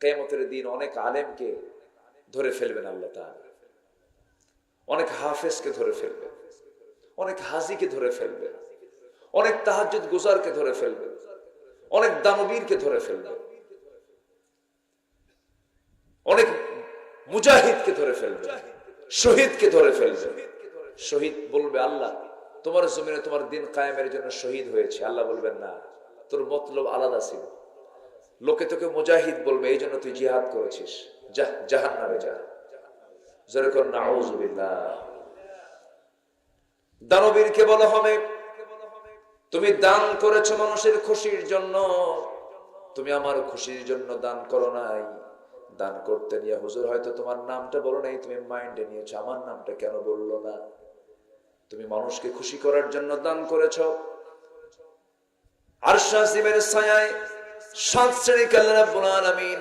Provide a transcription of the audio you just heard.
কিয়ামতের দিন অনেক আলেমকে ধরে ফেলবেন আল্লাহ তাআলা, অনেক হাফেজকে ধরে ফেলবেন, অনেক হাজিকে ধরে ফেলবেন, অনেক তাহাজ্জুদ গুজারকে ধরে ফেলবেন, অনেক দানবীরকে ধরে ফেলবেন, অনেক মুজাহিদকে ধরে ফেলবেন, শহীদকে ধরে ফেলবেন। শহীদ বলবে, আল্লাহ তোমার জমিনে তোমার দিন কায়েমের জন্য শহীদ হয়েছে। আল্লাহ বলবেন, না, তোর মতলব আলাদা ছিল। লোকে তোকে মুজাহিদ বলবে, এই জন্য তুই জিহাদ করেছিস, যা জাহান্নামে যা। যেরকম নাউযুবিল্লাহ। দানবীরকে বলা হবে, তুমি দান করেছো মানুষের খুশির জন্য, তুমি আমার খুশির জন্য দান করো নাই। দান করতে নিয়ে হুজুর হয়তো তোমার নামটা বলো নাই, তুমি মাইন্ডে নিয়েছো, আমার নামটা কেন বললো না? তুমি মানুষকে খুশি করার জন্য দান করেছো। আরশ আজিমের ছায়ায় 7 শ্রেণীকে আল্লাহ রাব্বুল আলামিন